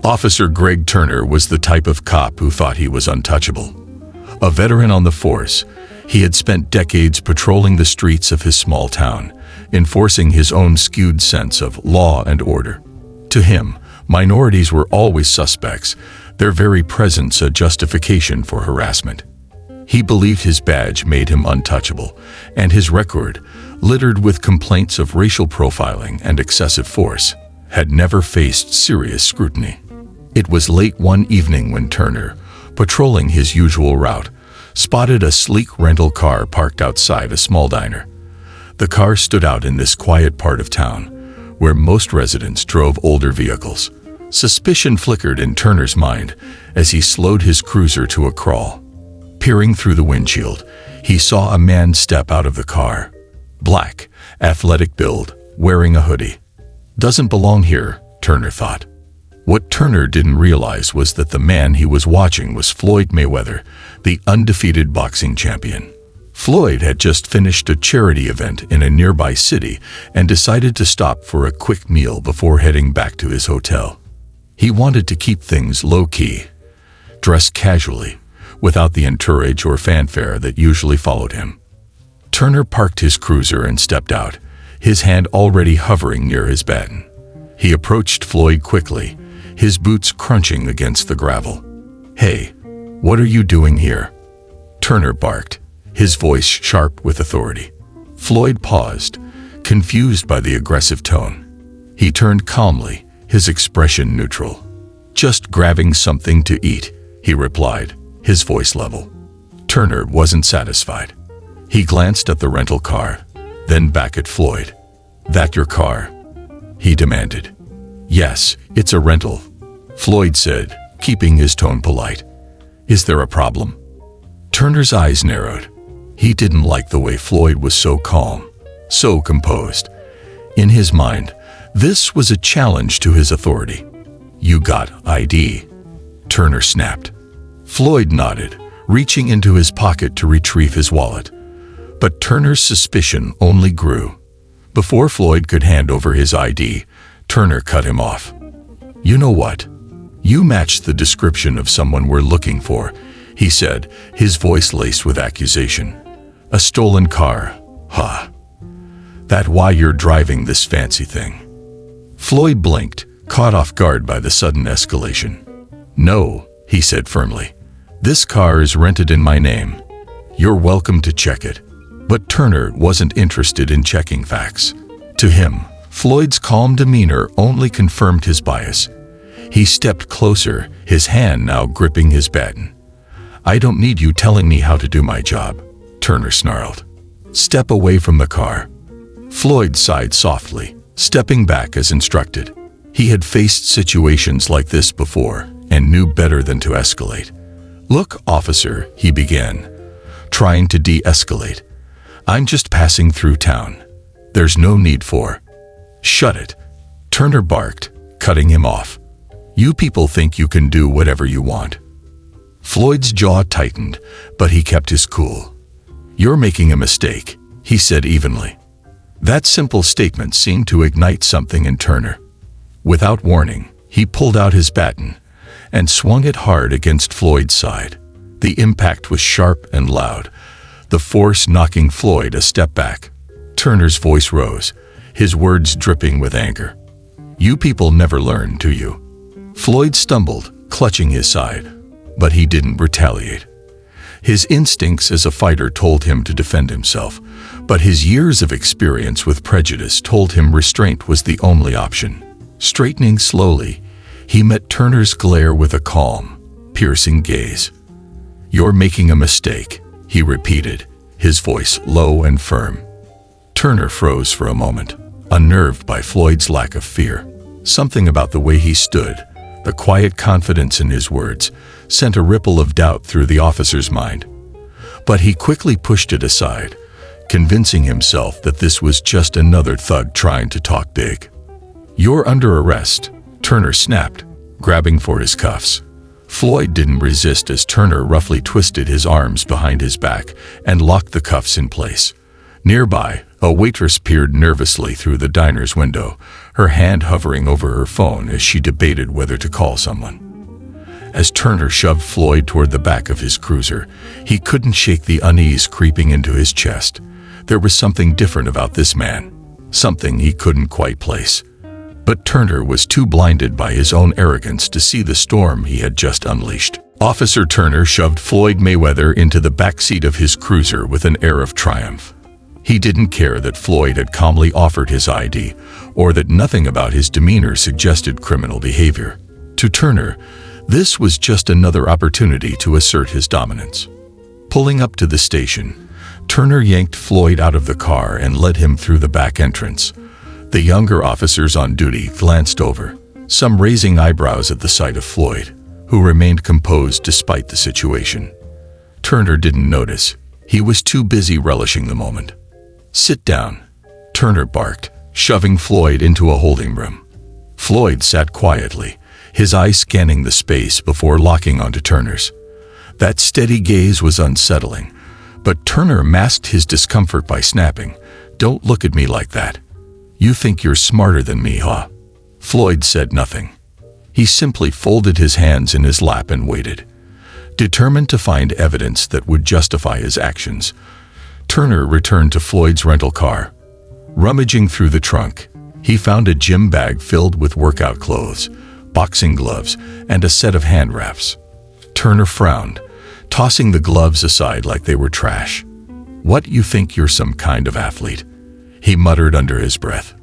Officer Greg Turner was the type of cop who thought he was untouchable. A veteran on the force, he had spent decades patrolling the streets of his small town, enforcing his own skewed sense of law and order. To him, minorities were always suspects, their very presence a justification for harassment. He believed his badge made him untouchable, and his record, littered with complaints of racial profiling and excessive force, had never faced serious scrutiny. It was late one evening when Turner, patrolling his usual route, spotted a sleek rental car parked outside a small diner. The car stood out in this quiet part of town, where most residents drove older vehicles. Suspicion flickered in Turner's mind as he slowed his cruiser to a crawl. Peering through the windshield, he saw a man step out of the car. Black, athletic build, wearing a hoodie. Doesn't belong here, Turner thought. What Turner didn't realize was that the man he was watching was Floyd Mayweather, the undefeated boxing champion. Floyd had just finished a charity event in a nearby city and decided to stop for a quick meal before heading back to his hotel. He wanted to keep things low-key, dress casually, without the entourage or fanfare that usually followed him. Turner parked his cruiser and stepped out, his hand already hovering near his baton. He approached Floyd quickly, his boots crunching against the gravel. "Hey, what are you doing here?" Turner barked, his voice sharp with authority. Floyd paused, confused by the aggressive tone. He turned calmly, his expression neutral. "Just grabbing something to eat," he replied, his voice level. Turner wasn't satisfied. He glanced at the rental car, then back at Floyd. "That your car?" he demanded. "Yes, it's a rental," Floyd said, keeping his tone polite. "Is there a problem?" Turner's eyes narrowed. He didn't like the way Floyd was so calm, so composed. In his mind, this was a challenge to his authority. "You got ID?" Turner snapped. Floyd nodded, reaching into his pocket to retrieve his wallet. But Turner's suspicion only grew. Before Floyd could hand over his ID, Turner cut him off. "You know what? You match the description of someone we're looking for," he said, his voice laced with accusation. "A stolen car, huh? That why you're driving this fancy thing?" Floyd blinked, caught off guard by the sudden escalation. "No," he said firmly. "This car is rented in my name. You're welcome to check it." But Turner wasn't interested in checking facts. To him, Floyd's calm demeanor only confirmed his bias. He stepped closer, his hand now gripping his baton. "I don't need you telling me how to do my job," Turner snarled. "Step away from the car." Floyd sighed softly, stepping back as instructed. He had faced situations like this before and knew better than to escalate. "Look, officer," he began, trying to de-escalate. "I'm just passing through town. There's no need for—" "Shut it," Turner barked, cutting him off. "You people think you can do whatever you want." Floyd's jaw tightened, but he kept his cool. "You're making a mistake," he said evenly. That simple statement seemed to ignite something in Turner. Without warning, he pulled out his baton and swung it hard against Floyd's side. The impact was sharp and loud, the force knocking Floyd a step back. Turner's voice rose, his words dripping with anger. "You people never learn, do you?" Floyd stumbled, clutching his side, but he didn't retaliate. His instincts as a fighter told him to defend himself, but his years of experience with prejudice told him restraint was the only option. Straightening slowly, he met Turner's glare with a calm, piercing gaze. "You're making a mistake," he repeated, his voice low and firm. Turner froze for a moment, unnerved by Floyd's lack of fear. Something about the way he stood, the quiet confidence in his words, sent a ripple of doubt through the officer's mind. But he quickly pushed it aside, convincing himself that this was just another thug trying to talk big. "You're under arrest," Turner snapped, grabbing for his cuffs. Floyd didn't resist as Turner roughly twisted his arms behind his back and locked the cuffs in place. Nearby, a waitress peered nervously through the diner's window, her hand hovering over her phone as she debated whether to call someone. As Turner shoved Floyd toward the back of his cruiser, he couldn't shake the unease creeping into his chest. There was something different about this man, something he couldn't quite place. But Turner was too blinded by his own arrogance to see the storm he had just unleashed. Officer Turner shoved Floyd Mayweather into the backseat of his cruiser with an air of triumph. He didn't care that Floyd had calmly offered his ID, or that nothing about his demeanor suggested criminal behavior. To Turner, this was just another opportunity to assert his dominance. Pulling up to the station, Turner yanked Floyd out of the car and led him through the back entrance. The younger officers on duty glanced over, some raising eyebrows at the sight of Floyd, who remained composed despite the situation. Turner didn't notice. He was too busy relishing the moment. "Sit down," Turner barked, shoving Floyd into a holding room. Floyd sat quietly, his eyes scanning the space before locking onto Turner's. That steady gaze was unsettling, but Turner masked his discomfort by snapping, "Don't look at me like that. You think you're smarter than me, huh?" Floyd said nothing. He simply folded his hands in his lap and waited, determined to find evidence that would justify his actions. Turner returned to Floyd's rental car. Rummaging through the trunk, he found a gym bag filled with workout clothes, boxing gloves, and a set of hand wraps. Turner frowned, tossing the gloves aside like they were trash. "What, you think you're some kind of athlete?" he muttered under his breath.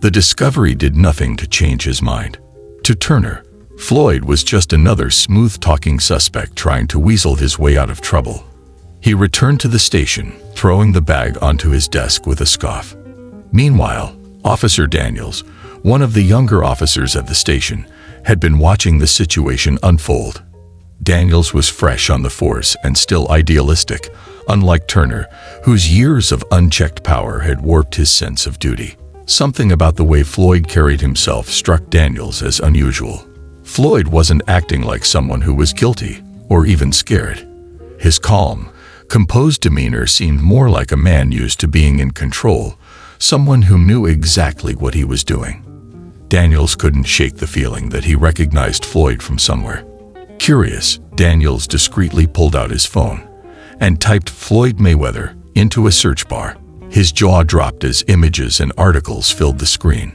The discovery did nothing to change his mind. To Turner, Floyd was just another smooth-talking suspect trying to weasel his way out of trouble. He returned to the station, throwing the bag onto his desk with a scoff. Meanwhile, Officer Daniels, one of the younger officers at the station, had been watching the situation unfold. Daniels was fresh on the force and still idealistic, unlike Turner, whose years of unchecked power had warped his sense of duty. Something about the way Floyd carried himself struck Daniels as unusual. Floyd wasn't acting like someone who was guilty, or even scared. His calm, composed demeanor seemed more like a man used to being in control, someone who knew exactly what he was doing. Daniels couldn't shake the feeling that he recognized Floyd from somewhere. Curious, Daniels discreetly pulled out his phone and typed Floyd Mayweather into a search bar. His jaw dropped as images and articles filled the screen.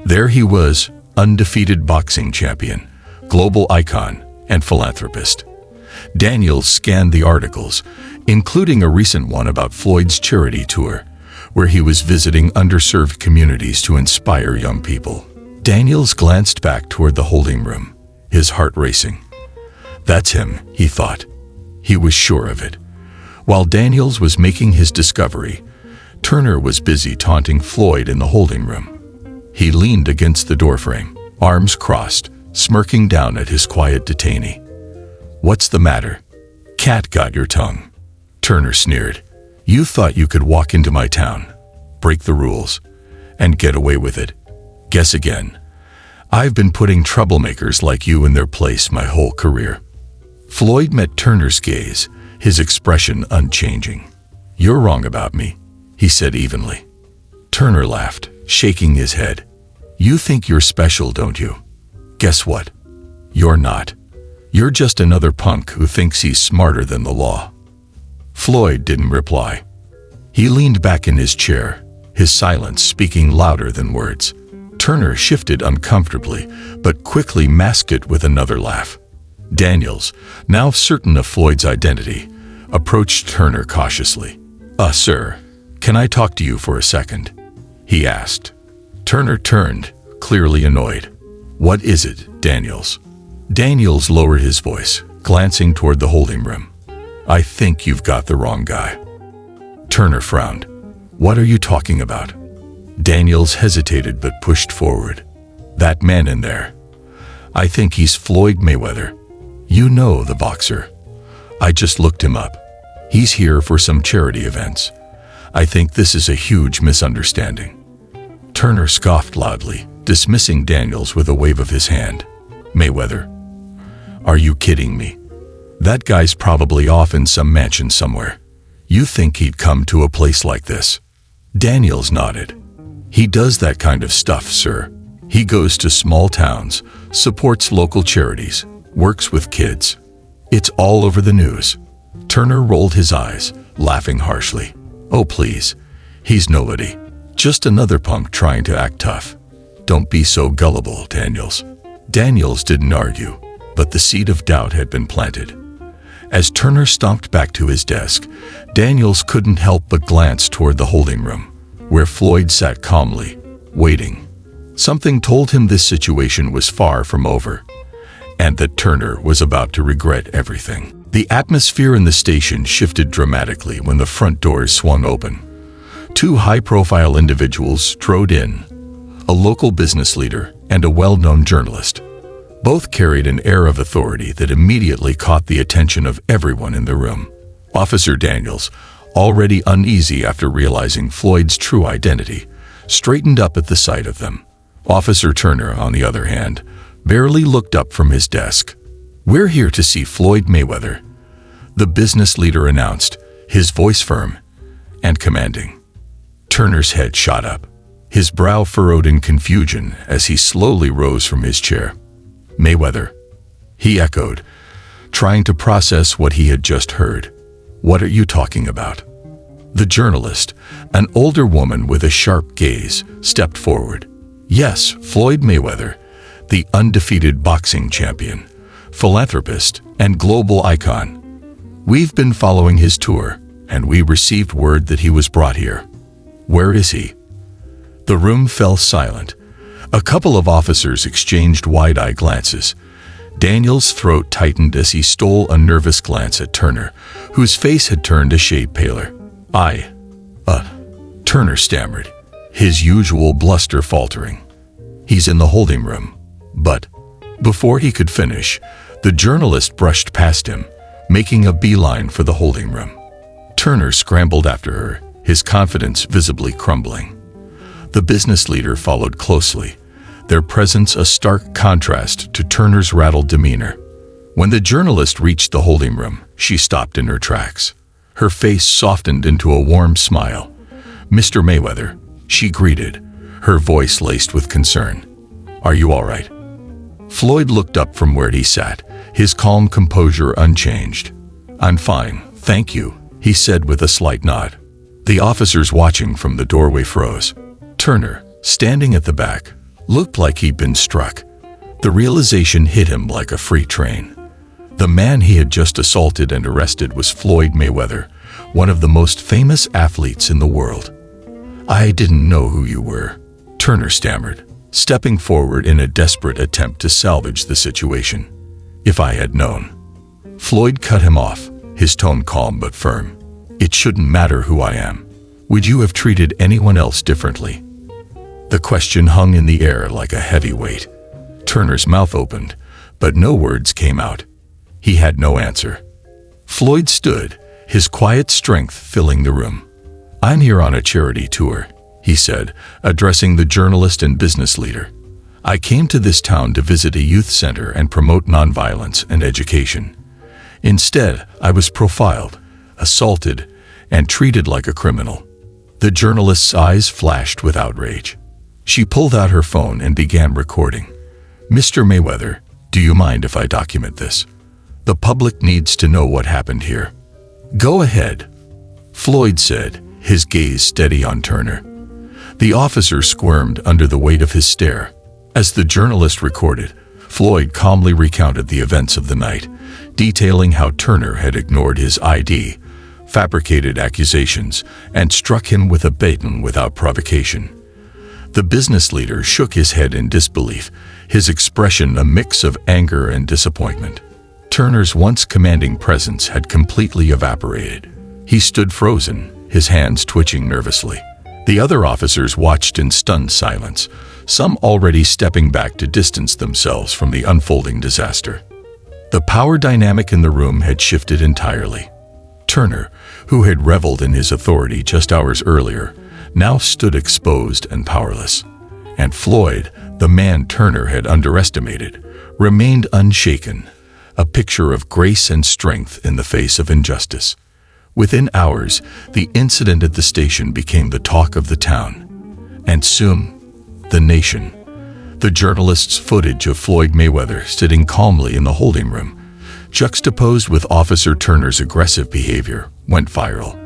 There he was, undefeated boxing champion, global icon, and philanthropist. Daniels scanned the articles, including a recent one about Floyd's charity tour, where he was visiting underserved communities to inspire young people. Daniels glanced back toward the holding room, his heart racing. That's him, he thought. He was sure of it. While Daniels was making his discovery, Turner was busy taunting Floyd in the holding room. He leaned against the doorframe, arms crossed, smirking down at his quiet detainee. "What's the matter? Cat got your tongue?" Turner sneered. "You thought you could walk into my town, break the rules, and get away with it? Guess again. I've been putting troublemakers like you in their place my whole career." Floyd met Turner's gaze, his expression unchanging. "You're wrong about me," he said evenly. Turner laughed, shaking his head. "You think you're special, don't you? Guess what? You're not. You're just another punk who thinks he's smarter than the law." Floyd didn't reply. He leaned back in his chair, his silence speaking louder than words. Turner shifted uncomfortably, but quickly masked it with another laugh. Daniels, now certain of Floyd's identity, approached Turner cautiously. Sir, can I talk to you for a second?" he asked. Turner turned, clearly annoyed. "What is it, Daniels?" Daniels lowered his voice, glancing toward the holding room. "I think you've got the wrong guy." Turner frowned. "What are you talking about?" Daniels hesitated but pushed forward. "That man in there. I think he's Floyd Mayweather. You know, the boxer. I just looked him up. He's here for some charity events. I think this is a huge misunderstanding." Turner scoffed loudly, dismissing Daniels with a wave of his hand. "Mayweather? Are you kidding me? That guy's probably off in some mansion somewhere. You think he'd come to a place like this?" Daniels nodded. He does that kind of stuff, sir. He goes to small towns, supports local charities, works with kids. It's all over the news." Turner rolled his eyes, laughing harshly. "Oh, please. He's nobody. Just another punk trying to act tough. Don't be so gullible, Daniels." Daniels didn't argue, but the seed of doubt had been planted. As Turner stomped back to his desk, Daniels couldn't help but glance toward the holding room, where Floyd sat calmly, waiting. Something told him this situation was far from over, and that Turner was about to regret everything. The atmosphere in the station shifted dramatically when the front doors swung open. Two high-profile individuals strode in, a local business leader and a well-known journalist. Both carried an air of authority that immediately caught the attention of everyone in the room. Officer Daniels, already uneasy after realizing Floyd's true identity, straightened up at the sight of them. Officer Turner, on the other hand, barely looked up from his desk. "We're here to see Floyd Mayweather," the business leader announced, his voice firm and commanding. Turner's head shot up, his brow furrowed in confusion as he slowly rose from his chair. "Mayweather," he echoed, trying to process what he had just heard. "What are you talking about?" The journalist, an older woman with a sharp gaze, stepped forward. "Yes, Floyd Mayweather, the undefeated boxing champion, philanthropist, and global icon. We've been following his tour, and we received word that he was brought here. Where is he?" The room fell silent. A couple of officers exchanged wide-eyed glances. Daniel's throat tightened as he stole a nervous glance at Turner, whose face had turned a shade paler. Turner stammered, his usual bluster faltering. "He's in the holding room." But before he could finish, the journalist brushed past him, making a beeline for the holding room. Turner scrambled after her, his confidence visibly crumbling. The business leader followed closely, their presence a stark contrast to Turner's rattled demeanor. When the journalist reached the holding room, she stopped in her tracks. Her face softened into a warm smile. "Mr. Mayweather," she greeted, her voice laced with concern. "Are you all right?" Floyd looked up from where he sat, his calm composure unchanged. "I'm fine, thank you," he said with a slight nod. The officers watching from the doorway froze. Turner, standing at the back, looked like he'd been struck. The realization hit him like a freight train. The man he had just assaulted and arrested was Floyd Mayweather, one of the most famous athletes in the world. "I didn't know who you were," Turner stammered, stepping forward in a desperate attempt to salvage the situation. "If I had known." Floyd cut him off, his tone calm but firm. "It shouldn't matter who I am. Would you have treated anyone else differently?" The question hung in the air like a heavy weight. Turner's mouth opened, but no words came out. He had no answer. Floyd stood, his quiet strength filling the room. "I'm here on a charity tour," he said, addressing the journalist and business leader. "I came to this town to visit a youth center and promote nonviolence and education. Instead, I was profiled, assaulted, and treated like a criminal." The journalist's eyes flashed with outrage. She pulled out her phone and began recording. "Mr. Mayweather, do you mind if I document this? The public needs to know what happened here." "Go ahead," Floyd said, his gaze steady on Turner. The officer squirmed under the weight of his stare. As the journalist recorded, Floyd calmly recounted the events of the night, detailing how Turner had ignored his ID, fabricated accusations, and struck him with a baton without provocation. The business leader shook his head in disbelief, his expression a mix of anger and disappointment. Turner's once commanding presence had completely evaporated. He stood frozen, his hands twitching nervously. The other officers watched in stunned silence, some already stepping back to distance themselves from the unfolding disaster. The power dynamic in the room had shifted entirely. Turner, who had reveled in his authority just hours earlier, now stood exposed and powerless. And Floyd, the man Turner had underestimated, remained unshaken, a picture of grace and strength in the face of injustice. Within hours, the incident at the station became the talk of the town. And soon, the nation. The journalist's footage of Floyd Mayweather sitting calmly in the holding room, juxtaposed with Officer Turner's aggressive behavior, went viral.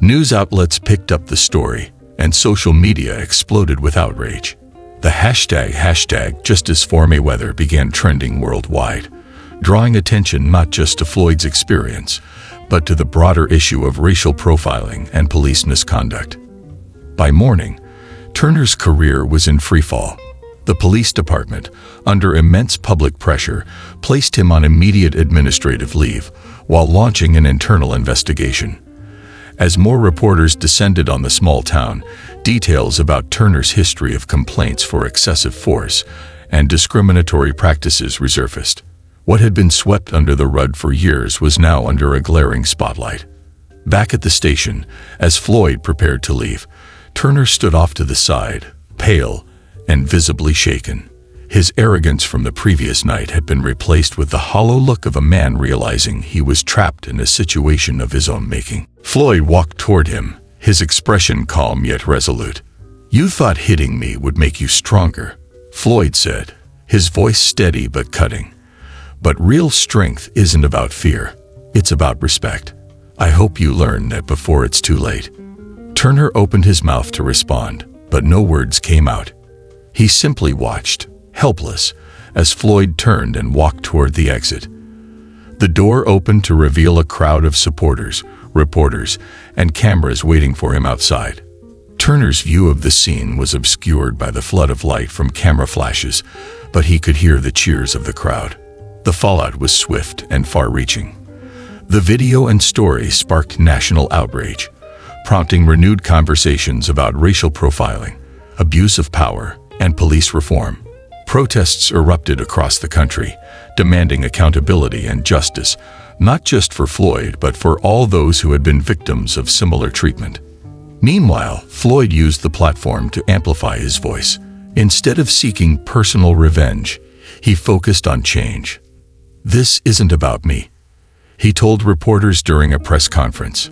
News outlets picked up the story, and social media exploded with outrage. The hashtag Justice for Mayweather began trending worldwide, drawing attention not just to Floyd's experience, but to the broader issue of racial profiling and police misconduct. By morning, Turner's career was in freefall. The police department, under immense public pressure, placed him on immediate administrative leave while launching an internal investigation. As more reporters descended on the small town, details about Turner's history of complaints for excessive force and discriminatory practices resurfaced. What had been swept under the rug for years was now under a glaring spotlight. Back at the station, as Floyd prepared to leave, Turner stood off to the side, pale and visibly shaken. His arrogance from the previous night had been replaced with the hollow look of a man realizing he was trapped in a situation of his own making. Floyd walked toward him, his expression calm yet resolute. "You thought hitting me would make you stronger," Floyd said, his voice steady but cutting. "But real strength isn't about fear. It's about respect. I hope you learn that before it's too late." Turner opened his mouth to respond, but no words came out. He simply watched, helpless, as Floyd turned and walked toward the exit. The door opened to reveal a crowd of supporters, reporters, and cameras waiting for him outside. Turner's view of the scene was obscured by the flood of light from camera flashes, but he could hear the cheers of the crowd. The fallout was swift and far-reaching. The video and story sparked national outrage, prompting renewed conversations about racial profiling, abuse of power, and police reform. Protests erupted across the country, demanding accountability and justice, not just for Floyd but for all those who had been victims of similar treatment. Meanwhile, Floyd used the platform to amplify his voice. Instead of seeking personal revenge, he focused on change. "This isn't about me," he told reporters during a press conference.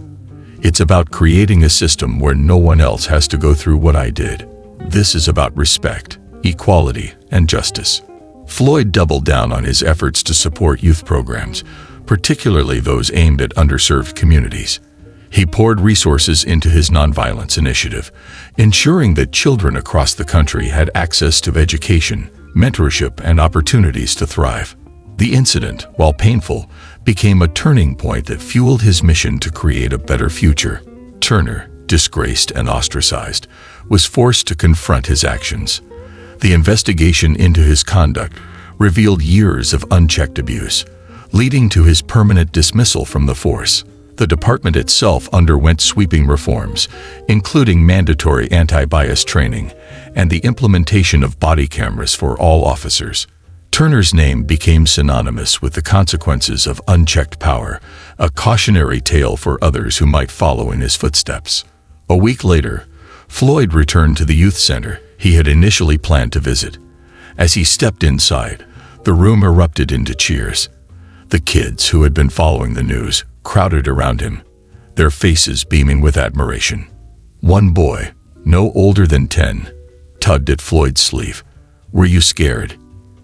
"It's about creating a system where no one else has to go through what I did. This is about respect, equality, and justice." Floyd doubled down on his efforts to support youth programs, particularly those aimed at underserved communities. He poured resources into his nonviolence initiative, ensuring that children across the country had access to education, mentorship, and opportunities to thrive. The incident, while painful, became a turning point that fueled his mission to create a better future. Turner, disgraced and ostracized, was forced to confront his actions. The investigation into his conduct revealed years of unchecked abuse, leading to his permanent dismissal from the force. The department itself underwent sweeping reforms, including mandatory anti-bias training and the implementation of body cameras for all officers. Turner's name became synonymous with the consequences of unchecked power, a cautionary tale for others who might follow in his footsteps. A week later, Floyd returned to the youth center he had initially planned to visit. As he stepped inside, the room erupted into cheers. The kids, who had been following the news, crowded around him, their faces beaming with admiration. One boy, no older than 10, tugged at Floyd's sleeve. "Were you scared?"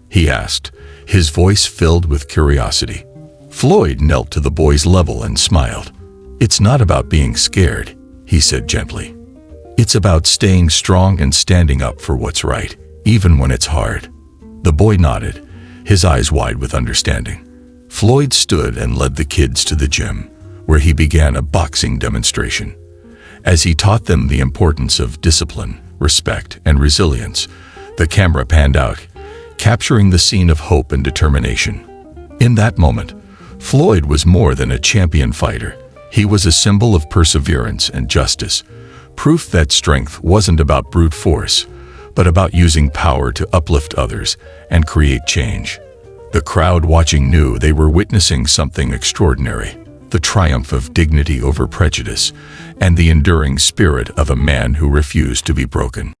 he asked, his voice filled with curiosity. Floyd knelt to the boy's level and smiled. "It's not about being scared," he said gently. "It's about staying strong and standing up for what's right, even when it's hard." The boy nodded, his eyes wide with understanding. Floyd stood and led the kids to the gym, where he began a boxing demonstration. As he taught them the importance of discipline, respect, and resilience, the camera panned out, capturing the scene of hope and determination. In that moment, Floyd was more than a champion fighter. He was a symbol of perseverance and justice, proof that strength wasn't about brute force, but about using power to uplift others and create change. The crowd watching knew they were witnessing something extraordinary, the triumph of dignity over prejudice, and the enduring spirit of a man who refused to be broken.